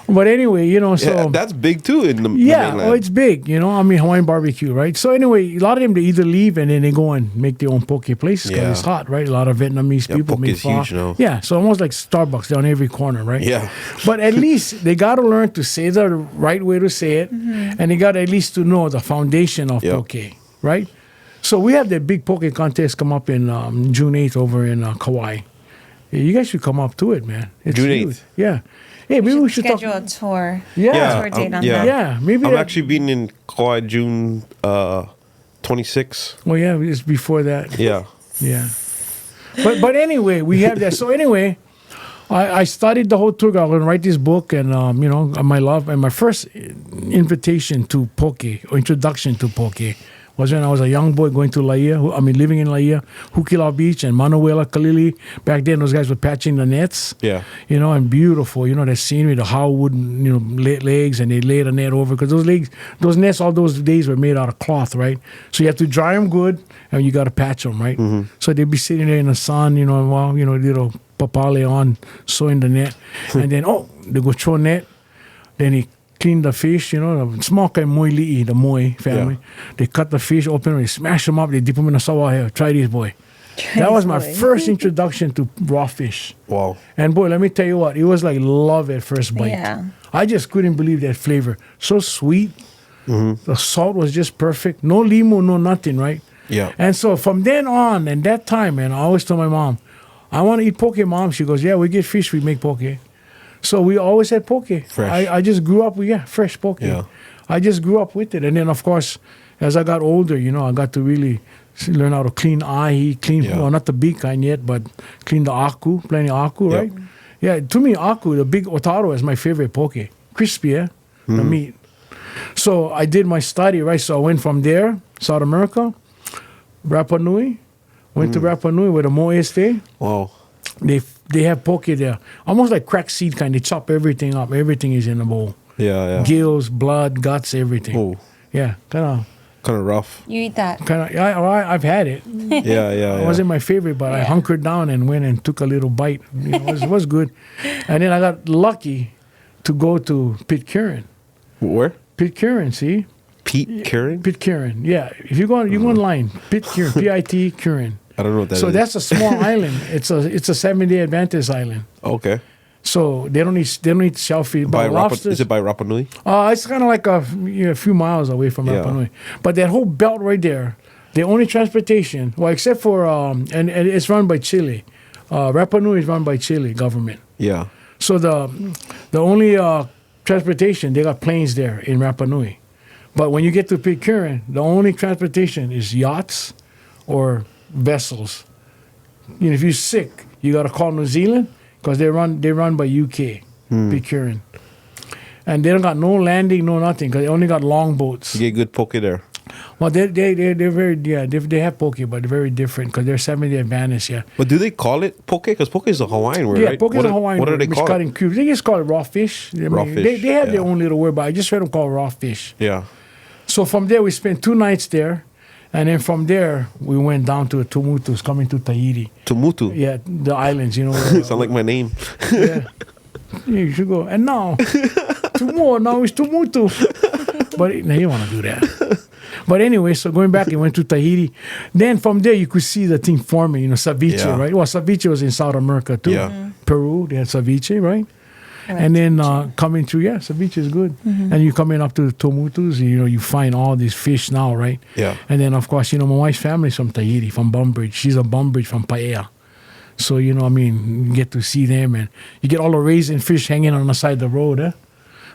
but anyway, you know, so Yeah, that's big too in the yeah, mainland. well, it's big, you know. I mean, Hawaiian barbecue, right? So anyway, a lot of them they either leave and then they go and make their own poke places because Yeah. it's hot, right? A lot of Vietnamese people poke make is huge now. Yeah, so almost like Starbucks down every corner, right? Yeah. But at least they got to learn to say the right way to say it, and they got at least to know the foundation of Yep. poke, right? So we have the big poke contest come up in June 8th over in Kauai. Yeah, you guys should come up to it, man. It's June huge. 8th. Yeah. Hey, maybe we should schedule talk. a tour. Yeah. Tour date on yeah. that. Yeah, maybe I'm that- actually being in Kauai June 26. Well, yeah, it's before that. Yeah. Yeah. But anyway, we have that. So anyway, I studied the whole tour. I'm going to write this book and, you know, my love. And my first invitation to poke or introduction to poke was when I was a young boy going to Laia, living in Laia, Hukila Beach and Manuela, Kalili. Back then, those guys were patching the nets. Yeah. You know, and beautiful. You know, the scenery, the hardwood, you know, legs, and they laid a net over because those nets, all those days were made out of cloth, right? So you have to dry them good, and you got to patch them, right? So they'd be sitting there in the sun, you know, while you know, little papale on sewing the net, and then they go throw net, then he clean the fish, you know, the small kind moi li'i, the moi family. Yeah. They cut the fish open, they smash them up, they dip them in the sawa here. Try these, boy. That was my boy. first introduction to raw fish. Wow. And boy, let me tell you what, it was like love at first bite. Yeah. I just couldn't believe that flavor. So sweet. The salt was just perfect. No limo, no nothing, right? Yeah. And so from then on, and that time, man, I always told my mom, I want to eat poke, Mom. She goes, yeah, we get fish, we make poke. So we always had poke. Fresh. I just grew up with, fresh poke. Yeah. I just grew up with it. And then, of course, as I got older, you know, I got to really learn how to clean ahi, Yeah. well, not the big kind yet, but clean the aku, plenty of aku, Yep. right? Yeah, to me, aku, the big otaro, is my favorite poke. Crispy, the meat. So I did my study, right? So I went from there, South America, Rapa Nui, went to Rapa Nui where the moe stay. Wow. They have poke there, almost like cracked seed kind. They chop everything up. Everything is in the bowl. Yeah, yeah. Gills, blood, guts, everything. Oh, Yeah, kind of rough. You eat that. I've had it. Yeah, yeah. It wasn't my favorite, but I hunkered down and went and took a little bite. You know, it was good. And then I got lucky to go to Pitcairn. Where? Pitcairn, see? Pete Karen? Pitcairn. Yeah, if you go online, Pitcairn, P-I-T, Cairn. I don't know what that is. So that's a small island. It's a 7-day Adventist island. Okay. So they don't eat shellfish. By But Rapa, lobsters, is it by Rapa Nui? it's kind of like a few miles away from Yeah. Rapa Nui. But that whole belt right there, the only transportation, well, except for, and it's run by Chile. Rapa Nui is run by Chile government. Yeah. So the only transportation, they got planes there in Rapa Nui. But when you get to Pitcairn, the only transportation is yachts or vessels. You know, if you're sick, you got to call New Zealand because they run by UK, Pitcairn. And they don't got no landing, no nothing because they only got long boats. You get good poke there. Well, they're very, they have poke, but they're very different because they're 7-day Adventist, yeah. But do they call it poke? Because poke is a Hawaiian word, Yeah, right? poke is a Hawaiian What do word. they It's call cut it? in cubes. They just call it raw fish. Raw fish, They have their yeah. own little word, but I just heard them call it raw fish. Yeah. So from there, we spent 2 nights there. And then from there, we went down to Tumutus, coming to Tahiti. Tumutu. Yeah, the islands, you know. Sound like my name. Yeah. Yeah, you should go. And now, now it's Tumutu. But now you want to do that. But anyway, so going back, we went to Tahiti. Then from there, you could see the thing forming, you know, ceviche, Yeah. right? Well, ceviche was in South America too. Yeah. Peru, they had ceviche, right? And then coming through, ceviche is good. And you coming up to Tomutus, you know, you find all these fish now, right? Yeah. And then, of course, you know, my wife's family's from Tahiti, from Bumbridge. She's a Bumbridge from Paea. So, you know, I mean, you get to see them and you get all the raisin fish hanging on the side of the road,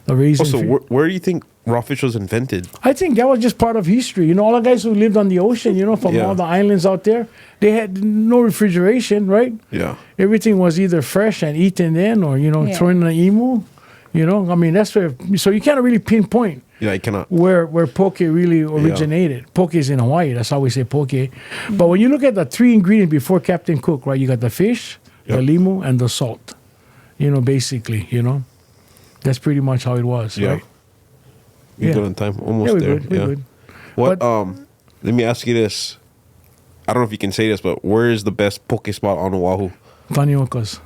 The raisin Also, fish. where do you think raw fish was invented. I think that was just part of history. You know, all the guys who lived on the ocean, you know, from Yeah. all the islands out there, they had no refrigeration, right? Yeah. Everything was either fresh and eaten then or, you know, Yeah. thrown in an emu. You know, I mean, that's where, so you can't really pinpoint Yeah, I cannot. where poke really originated. Poke is in Hawaii. That's how we say poke. But when you look at the 3 ingredients before Captain Cook, right? You got the fish, the Yep. limu, and the salt. You know, basically, you know. That's pretty much how it was, Yeah. right? We're Yeah. good on time. Almost Yeah, we're there. good. We're good. What? But- Let me ask you this. I don't know if you can say this, but where is the best poke spot on Oahu? Taniokas.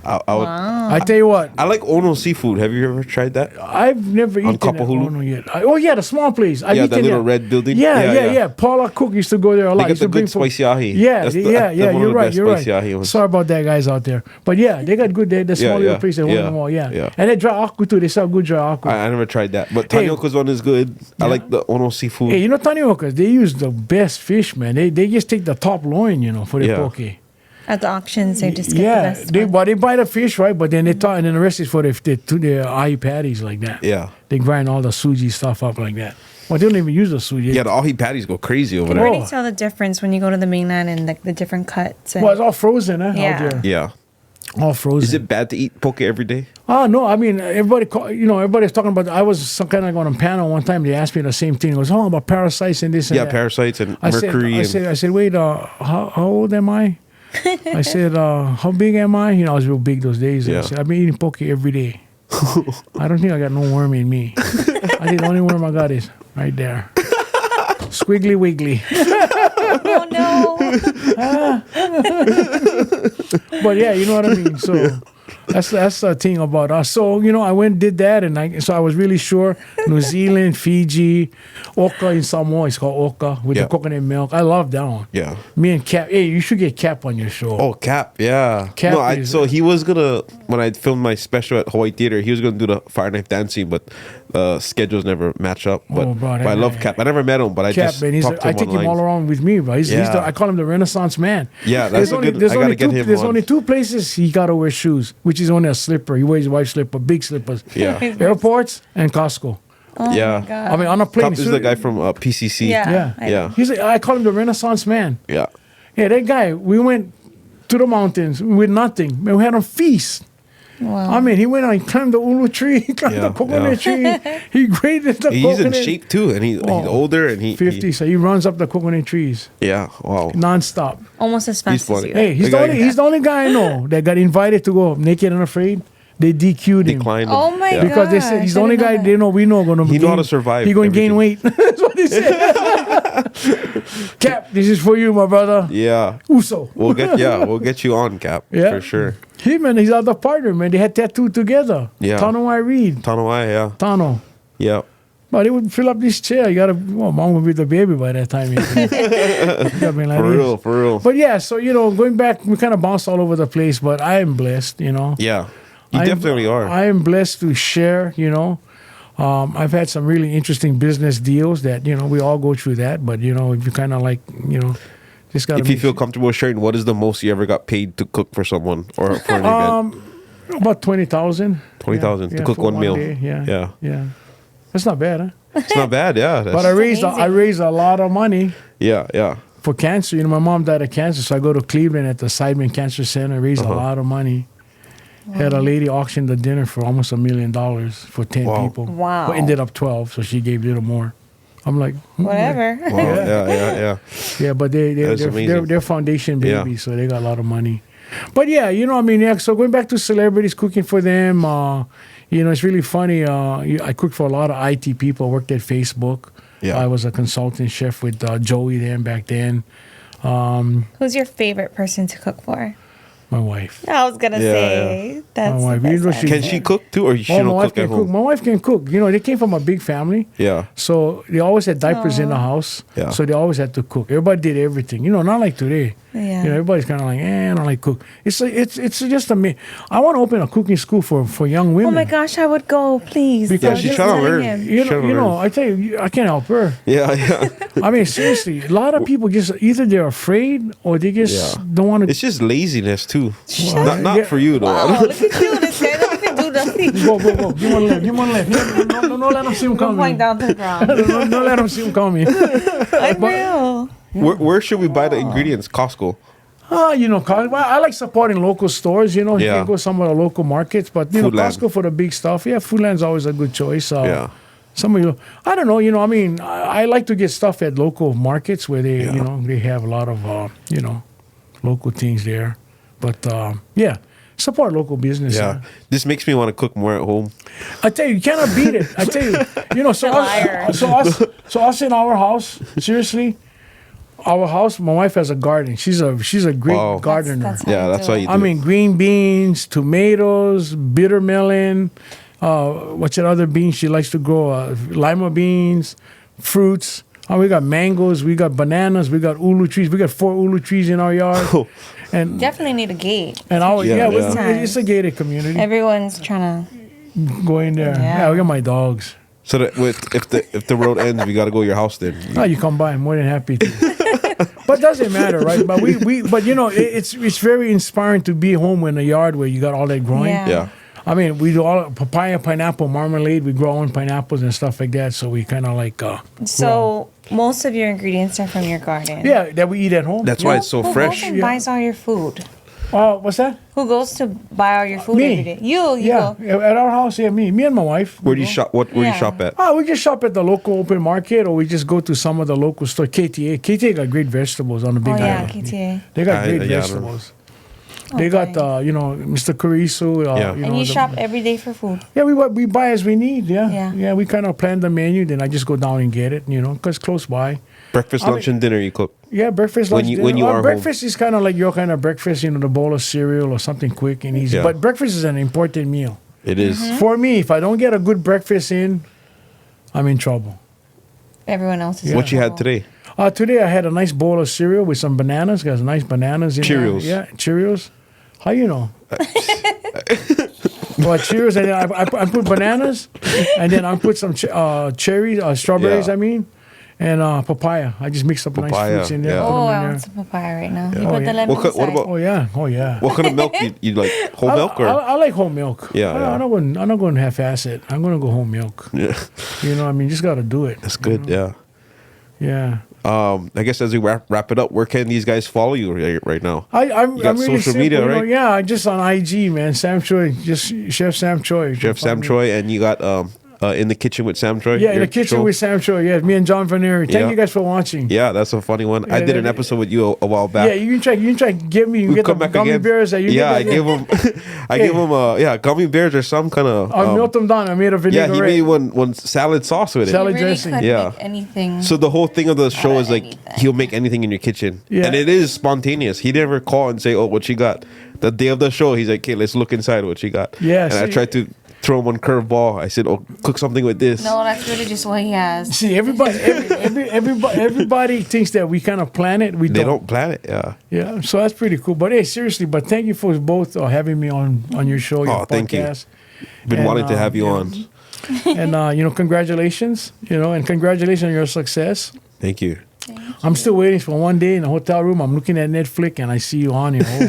I would. I tell you what, I like Ono seafood. Have you ever tried that? I've never eaten at Kapahulu? Ono yet. Oh yeah, the small place. I've Yeah, eaten that little there. red building. Yeah. Paula Cook used to go there a lot. They get Used the to bring good spicy ahi. Yeah, That's the- yeah. that's one of You're the right. best You're spicy ahi right. ones. Sorry about that, guys out there. But yeah, they got good. The small little yeah, place at yeah, Mall. Yeah. yeah. And they dry aku too. They sell good dry aku. I never tried that, but Hey. Tanioka's one is good. I like the Ono seafood. Hey, you know Taniokas? They use the best fish, man. They just take the top loin, you know, for the Yeah. poke. At the auctions, they just get the Yeah, best they one. they buy the fish, right? But then they talk, and then the rest is for the ahi patties like that. Yeah. They grind all the suji stuff up like that. Well, they don't even use the suji. Yeah, the ahi patties go crazy over You there. can Oh. already tell the difference when you go to the mainland and the different cuts. And Well, it's all frozen, Out Yeah. there. Yeah. All frozen. Is it bad to eat poke every day? Oh no! I mean, everybody's talking about. I was some kind of on a panel one time. They asked me the same thing. It was all about parasites and this and Yeah, that. parasites and I said, mercury. I said, wait, how old am I? I said, how big am I? You know, I was real big those days. Yeah. I said, I've been eating poke every day. I don't think I got no worm in me. I think the only worm I got is right there. Squiggly wiggly. oh no! But yeah, you know what I mean. So that's the thing about us. So I went and did that, and I was really sure. New Zealand, Fiji, Oka in Samoa. It's called Oka with Yeah. the coconut milk. I love that one. Yeah. Me and Cap. Hey, you should get Cap on your show. Oh, Cap, yeah. Cap no, is- so he was gonna, when I filmed my special at Hawaii Theater, he was gonna do the fire knife dancing, but schedules never match up. But, Oh, bro, but I love Cap. I never met him, but I Cap, just man, talked to I him take online. him all around with me, bro. He's Yeah. I call him the Renaissance man. Yeah, that's a good. There's I gotta only get two, him There's on. only two places he gotta wear shoes, which is only a slipper. He wears white slipper, big slippers. Yeah, Airports and Costco. Oh Yeah. my god! I mean, on a plane. Cap is the guy from PCC. yeah, Yeah. I Yeah. know. I call him the Renaissance man. Yeah. Yeah, that guy. We went to the mountains with nothing. Man, we had a feast. Wow. I mean, he went on, he climbed the ulu tree, he climbed Yeah, the coconut tree. He graded the He's in coconut. shape too, and he's Oh, older, and he 50, so he runs up the coconut trees Yeah. Wow. nonstop. Almost as fast as funny. you. Hey, he's The the, guy- he's the only guy I know that got invited to go naked and afraid. They DQ'd him. Declined. Oh my yeah. God. Because they said he's the I only didn't guy know they know we know gonna He know how to survive He gonna gain weight. That's what they said. Cap, this is for you, my brother. Yeah. Uso. We'll get you on, Cap, Yeah. for sure. Him and his other partner, man, they had tattooed together. Yeah. Tano I read. Tanawai, yeah. Tano. Yeah. But they would fill up this chair. You gotta, mom would be the baby by that time. For real. But yeah, so going back, we kind of bounced all over the place. But I am blessed, Yeah. You I am- definitely are. I am blessed to share. I've had some really interesting business deals that we all go through that. But you kind of like just got. If you feel comfortable sharing, what is the most you ever got paid to cook for someone or for an event? about 20,000. 20,000 to cook for one meal. day, Yeah. yeah. That's not bad, huh? It's not bad, yeah. But I That's, raised amazing. a lot of money yeah. for cancer. My mom died of cancer, so I go to Cleveland at the Sideman Cancer Center, raised a lot of money. Had a lady auction the dinner for almost $1 million for 10 Wow. people. Wow. But ended up 12, so she gave a little more. I'm like, Whatever. Wow. Yeah. Yeah, but That's amazing. they're foundation Yeah. babies, so they got a lot of money. But yeah, so going back to celebrities, cooking for them, it's really funny. I cooked for a lot of IT people, worked at Facebook. Yeah. I was a consultant chef with Joey then back then. Who's your favorite person to cook for? My wife. I was gonna Yeah, say that's. My wife. the best You know, she- Can answer. she cook too, or she Oh, my don't wife cook at can cook. home? My wife can cook. They came from a big family. Yeah. So they always had diapers in the house. Yeah. So they always had to cook. Everybody did everything. Not like today. Yeah. Everybody's kind of like, I don't like cook. It's just I want to open a cooking school for young Oh women. my gosh, I would go, please. Because I was she's just trying to telling learn. him. You know, I tell you, I can't help her. Yeah. I mean, seriously, a lot of people just either they're afraid or they just Yeah. don't want to. It's just laziness too. up. Not for you though. Oh, look at you. This guy doesn't even do Go. Give him one left. No, let him see him coming. Point down to the ground. No, let him see him coming. Unreal. Where should we buy the ingredients? Costco. I like supporting local stores. You Yeah. can go some of the local markets, but Foodland. Costco for the big stuff. Yeah, Foodland's always a good choice. Yeah. Some of you, I don't know. I like to get stuff at local markets where they, they have a lot of, local things there. But support local business. Yeah. This makes me want to cook more at home. I tell you cannot beat it. I tell you, so us in our house, seriously, our house. My wife has a garden. She's a great Wow. gardener. That's how Yeah, you that's do how it. you do I mean, green beans, tomatoes, bitter melon. What's that other bean she likes to grow? Lima beans, fruits. We got mangoes. We got bananas. We got ulu trees. We got 4 ulu trees in our yard. And Definitely need a gate. Yeah. it's a gated community. Everyone's trying to. Go in there. Yeah. Yeah, we got my dogs. So that if the road ends, we got to go to your house then. Oh, you come by. I'm more than happy to. But it doesn't matter, right? But it's very inspiring to be home in a yard where you got all that growing. Yeah. Yeah. I mean, we do all papaya, pineapple, marmalade. We grow our own pineapples and stuff like that. So we kind of like. So most of your ingredients are from your garden. Yeah, that we eat at home. That's why it's so Who fresh. goes and buys all your food? What's that? Who goes to buy all your food Me. every day? You Yeah, go. at our house, me and my wife. Where do you shop? Where do you Yeah. shop at? We just shop at the local open market, or we just go to some of the local stores. KTA got great vegetables on the big Oh yeah, island. KTA. They got great yeah, I don't vegetables. They got, Mr. Cariso. Yeah. And you shop every day for food. Yeah, we buy as we need. Yeah. Yeah. We kind of plan the menu, then I just go down and get it. Because close by. Breakfast, lunch, and dinner you cook. Yeah, breakfast, When lunch, you- dinner. when you are home. breakfast is kind of like your kind of breakfast. The bowl of cereal or something quick and easy. Yeah. But breakfast is an important meal. It is. For me, if I don't get a good breakfast in, I'm in trouble. Everyone else is. What you had in today? Today I had a nice bowl of cereal with some bananas. Got some nice bananas in Cheerios. there. Yeah, Cheerios. How you know? Well, Cheerios, and then I put bananas, and then I put some cherries, strawberries. Yeah. I mean, and papaya. I just mixed up nice Papaya, fruits in there. yeah. put 'em Oh, in I there. want some papaya right now. You Oh, put yeah. the lemon What inside. about- Oh yeah. What kind of milk you like? Whole milk or? I like whole milk. Yeah, yeah. I'm not going to half-ass it. I'm going to go whole milk. Yeah, Just got to do it. that's good. Yeah. Yeah. I guess as we wrap it up, where can these guys follow you right now? I'm got really social simple, media, right? Yeah, just on IG, man. Sam Choy, just Chef Sam Choy. Chef Sam Choy, and you got In the Kitchen with Sam Choy. Yeah, in your the kitchen show? with Sam Choy. Yeah, me and John Vaneri. Thank Yeah. you guys for watching. Yeah, that's a funny one. I Yeah, did an yeah. episode with you a while back. Yeah, you can try to get me. You We get the come back gummy again. bears. That you Yeah, I get gave him. I gave him gummy bears or some kind of. I melt them down. I made a Yeah, vinaigrette. he made one salad sauce with it. Salad You really dressing. could Yeah. make anything. So the whole thing of the show is like anything. he'll make anything in your kitchen, Yeah. and it is spontaneous. He never call and say, "Oh, what you got?" The day of the show, he's like, "Okay, let's look inside what you got." Yeah, and I see- tried to throw him one curveball. I said, "Oh, cook something with this." No, that's really just what he has. See, everybody thinks that we kind of plan it. We They don't plan it. Yeah. Yeah, so that's pretty cool. But hey, seriously, but thank you for both having me on your show, your Oh, thank you. podcast. Been And, wanting to have you on. And congratulations, and congratulations on your success. Thank you. I'm still waiting for one day in the hotel room. I'm looking at Netflix and I see you on your home.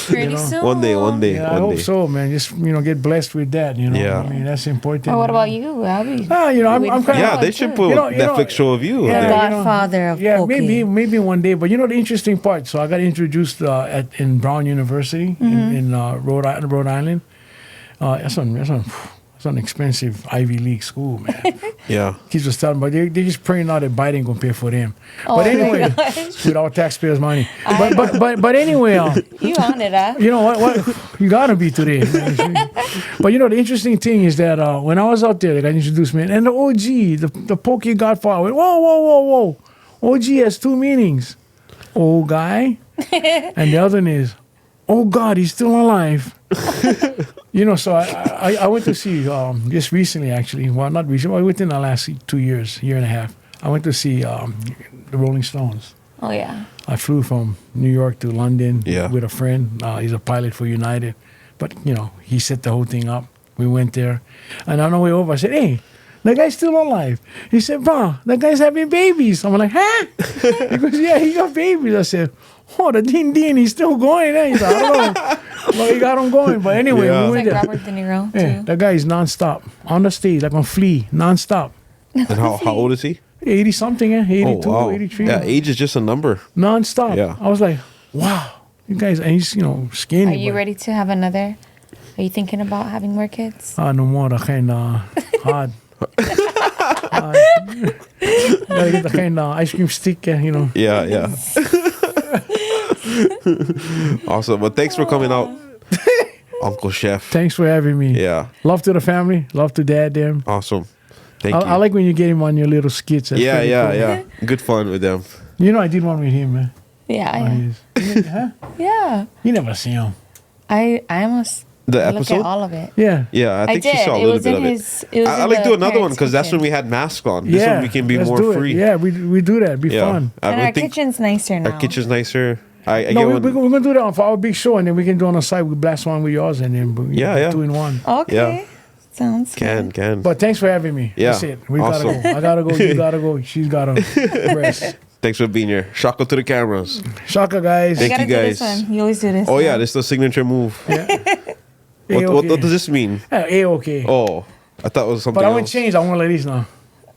Pretty soon. One day. Yeah, I one hope day. so, man. Just get blessed with that. Yeah. I mean that's important. Well, what about you, Abby? I'm kind Yeah, of they should put You know- a Netflix show of you. Yeah, there. Godfather of poke. maybe one day. But the interesting part. So I got introduced in Brown University in Rhode Island. That's an expensive Ivy League school, man. Yeah. Kids was telling, but they just praying out that Biden gonna pay for them. Oh But my anyway, gosh. with our taxpayers' money. But anyway, You on it, huh? you know what you gotta be today. But the interesting thing is that when I was out there, they got introduced me, and the OG, the Poke Godfather, went, whoa. OG has two meanings. Old guy, and the other one is, oh God, he's still alive. So I went to see just recently, actually. Well, not recently. Within the last 2 years, year and a half. I went to see the Rolling Stones. Oh yeah. I flew from New York to London Yeah. with a friend. He's a pilot for United, but he set the whole thing up. We went there, and on the way over, I said, "Hey, that guy's still alive." He said, "Bro, that guy's having babies." I'm like, "Huh?" He goes, "Yeah, he got babies." I said, "Oh, the Din, he's still going." Eh? He said, "I don't know." Well, he got him going. But anyway, Yeah. we It's went like there. Robert De Niro too. Yeah, that guy is nonstop on the stage, like on Flea, nonstop. And how old is he? 80 something, 82, Oh, wow. 83. Yeah, age is just a number. Nonstop. Yeah. I was like, wow, you guys, and he's, skinny. Are you but- ready to have another? Are you thinking about having more kids? No more, the kind of hard. Gotta get the kind of ice cream stick, Yeah, yeah. Awesome. But thanks for coming out, Uncle Chef. Thanks for having me. Yeah, Love to the family. Love to dad, them. awesome. Thank I you. like when you get him on your little skits. That's Yeah, pretty yeah, cool. yeah. Good fun with them. I did one with him, man. Yeah, Huh? yeah. You never see him. I almost The look episode? at all of it. Yeah. Yeah, I think did. she saw a It little was bit in of his- it. it was I in like the do another one parents' because that's when kitchen. we had masks on. This Yeah. one we can be let's more do it. free. Yeah, we do that. Be Yeah. fun. I And don't our think kitchen's nicer now. our kitchen's nicer. I No, get we're one. going to do that for our big show, and then we can do on the side. We blast one with yours, and then Yeah. 2 in 1. Okay. Yeah. Sounds good. Can. But thanks for having me. Yeah. That's it. We Awesome. gotta go. I gotta go. You gotta go. She's gotta rest. Thanks for being here. Shaka to the cameras. Shaka, guys. Thank You gotta you, do this guys. one. You always do this. Oh yeah, one. this is the signature move. What A-okay. does this mean? A-okay. Oh, I thought it was something But I won't else. change. I want like this now.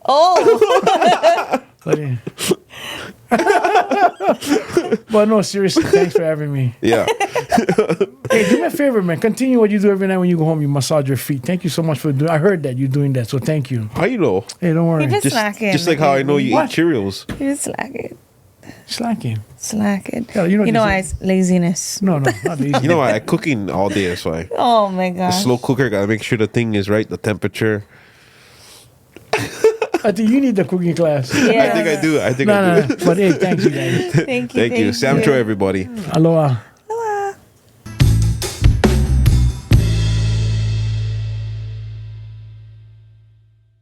Oh, But, yeah. But no, seriously, thanks for having me. Yeah. Hey, do me a favor, man. Continue what you do every night when you go home. You massage your feet. Thank you so much for doing. I heard that you're doing that, so thank you. How you know? Hey, don't worry. you just Just, slacking. just like how I know you What? eat Cheerios. You just slacking. Slacking. Slacking. Yeah, you know why this it's laziness. No, not easy. You know what? I'm cooking all day. That's why. Oh my The gosh. slow cooker gotta make sure the thing is right, the temperature. I think you need the cooking class. Yeah. I think I do. I think No, I no, do. no. But hey, thank you, guys. Thank you. Thank you, Sam Choy, everybody. Aloha.